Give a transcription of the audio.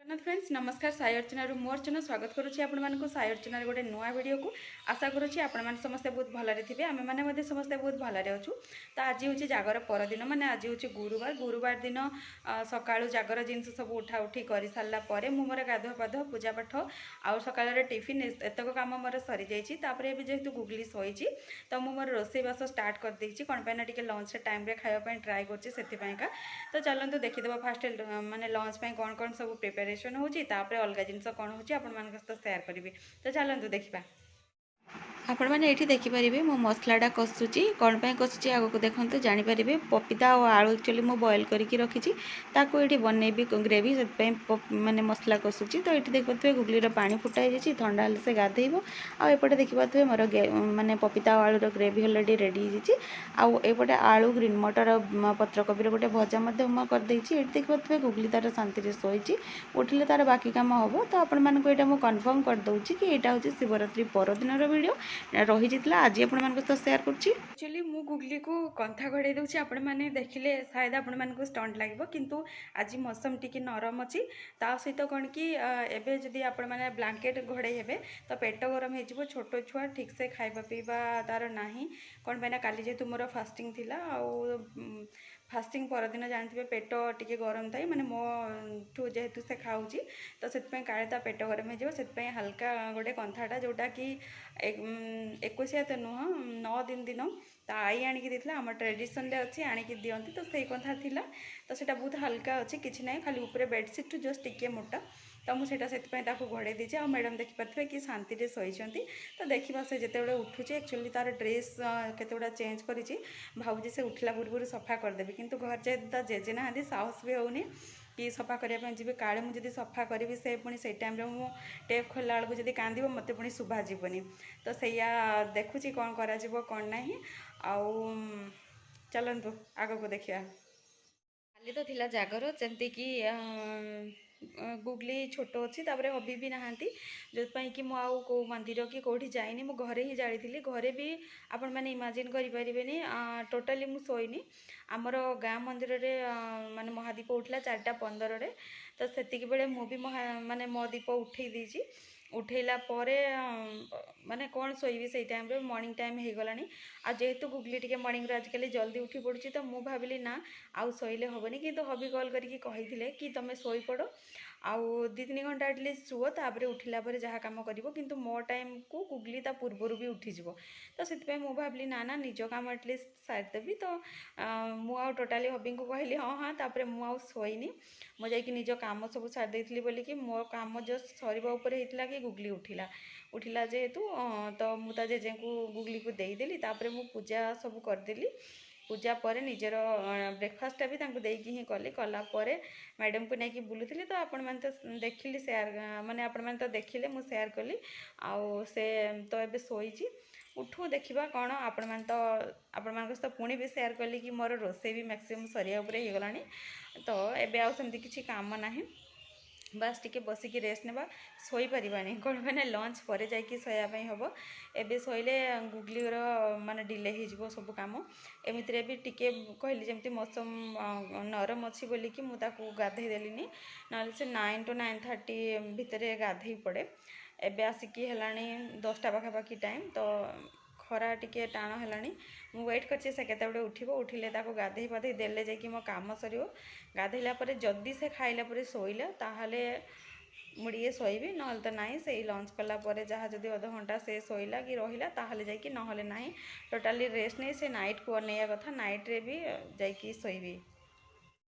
Jagannath friends नमस्कार साई अर्चना मोर channel स्वागत करुच्ची आपण साई अर्चना गोटे नुआ वीडियो को आशा करुच्ची आपण समस्ते बहुत भलरे थे आम मैंने समस्ते बहुत भलरे अच्छु। तो आज हूँ जागर परदिन माने आज हूँ गुरुवार दिन सका जागर जिन सब उठा उठी कर सारापर मोर गाधुआ पाधुआ पूजा पाठ आउ सका टिफिन एतक कम मोर सरी जापर जेहेतु गुगली शोची तो मोर रोसईवास स्टार्ट करदे कौन पाइना टी लंच टाइम खावाई ट्राए कर तो चलते देखीदे फास्ट माने लंच कौन कौन सब प्रिपेरेसन होची तापर अलग जिनस कौन होची आपण मान सहित शेयर करी। तो चलते देखा आपण मैंने ये देखिपारे मो मसलाटा कषुची कौन पर कषुची आगे देखते जानीपारे पपीता और आलू एक्चुअली मुझे बॉयल करके रखी ये बनईबी ग्रेवी से माने मसला कषुची। तो ये देखिए गुगलीर पानी फुटाई थंडा हेल्ले से गाधेब आउपटे देखिए मोर माने पपीता और आलूर ग्रेवी अलरेडी रेडी होपटे आलू ग्रीन मटर पत्रकोबी गोटे भजा करदे ये देखिए गुगली तार शांति शोची उठिले तार बाकी कम हम। तो आपण मानक यहाँ कन्फर्म करदे कि यहाँ हूँ शिवरात्रि परदिन वीडियो रही जाता आज आपण सहित शेयर करुच्ची। एक्चुअली मु गुगली को कंथा घड़े दूसरी आपण मैंने देखिले शायद आपण मानक स्टंट लगे किंतु आज मौसम टी नरम अच्छी ता सहित कौन कि एवं जदि आपण मैंने ब्लांकेट घोड़े हे तो पेट गरम हो छोट छुआ ठीक से खाଇବା पीवा तार ना कौन पाइना काली जेहेतु मोर फास्टिंग थिला आउ फास्टिंग परदिन जानते पेट टी गरम थाए माने मो ठू जेहेतु से खाऊँगी तो से काले ता पेट गरम हो हल्का गोटे कंथाटा जोटा कि 21 तो नुह 9 दिन ता आई आणिकी देथिला हमर ट्रेडिशन रे अच्छी आणिकी दियंती तो सही कंथा थिला। तो सेटा बहुत हल्का अच्छी किछि नै खाली ऊपर बेडशीट टू जस्ट टिके मोटा तो मुझे से घोड़े दीजिए आ मैडम देखिपे कि शांति से शोती। तो देखा से जिते उठुचे एक्चुअली तार ड्रेस केतगुड़ा चेंज करी भावुची से उठला पूर्व सफा करदेवी किंतु घर जेहेतु जेजे ना साहस भी होनी कि सफा करने जी काले मुझे सफा करी से पुणी से टाइम मु टेप खोलला बेलू जब कांद मत पुणी शुभाजनी तो सैया देखुची कौन करा कौन ना आउ चलतु आग को देखा काली तो थिला जागर जमती कि गुगली छोट अच्छी तापर हबी भी नहांती जो कि मुझे कौ मंदिर कि कौटी जाइनी मु घरे ही जाली घरे भी आपण मैंने इमाजिन करें टोटाली मु शोनी आमर गाँ मंदिर माने महादीप उठला 4:15 तो सेतिक बेले मु भी माने मो दीप उठे देची उठेला परे माने कौन शोबी से टाइम रे मॉर्निंग टाइम हो गला आ जेहेतु गुगली टी मॉर्निंग आजिकल जल्दी उठी पड़ी तो मु भाविली ना आउ शोले हेनी कि हबी कॉल करके कही कि तुम शोई पड़ आउ 2-3 घंटा एटलिस्ट शुओ तापर उठिला पर जहाँ कम कर किंतु मो टाइम को गुगली ता पूर्वर भी उठीज तो से मु भाविली ना ना निज कम एटलिस्ट सारिदेवी। तो मुझे टोटाली हबी को कहली हाँ हाँ तापर मुझे शोनी मुझे निज कम सब सारिदेली बोलिकी मो कम जस्ट सरीबा होता कि गुगली उठिला जेहेतु तो मुझे जेजे को गुगली को देदेली तापर मु पूजा सब करदेली पूजा पर निजर ब्रेकफास्ट भी देकी ही कली कलापर मैडम को लेकिन बुलूली तो आपण मैंने तो देखिली शेयर माने आपण मैंने तो देखिले मु शेयर कली आउ से तो एबे शोची उठू देखा कौन आपण मैंने तो आपण मान सहित पुणी भी शेयर कली कि मोर रोसे भी मैक्सिमम सरिया उपरे हो गलानी तो एबे आउ सेमती किछि काम नाही बस टिके बसिकी रेस्ट नेबा शोई पारिबानी कौन मैंने लंच पर जाकि शोयापाई हम एबे शोले गुगलीर माने डिले हो सब कम एमती भी टिके कहली जमती मौसम नरम अच्छी बोलिकी मुझे गाधे देली ना से 9 to 9:30 भितर गाधे पड़े एबे आसिकी हेलानी 10टा पाखापाखि टाइम तो खरा टिके टाण है मु वेट कर केते उठिबो उठिले ताको गाधे पाधे देले जाकि मो काम सरियो गाधेला परे जल्दी से खाइला परे शोइला ताहाले मुझे शोबी ना तो ना से लंच कलापर जहाँ जदि अध घंटा से शोला कि रहा ताहले जाकि ना टोटाली रेस्ट नहीं से नाइट को अनैया कथा नाइट रे भी जाकि शोबी।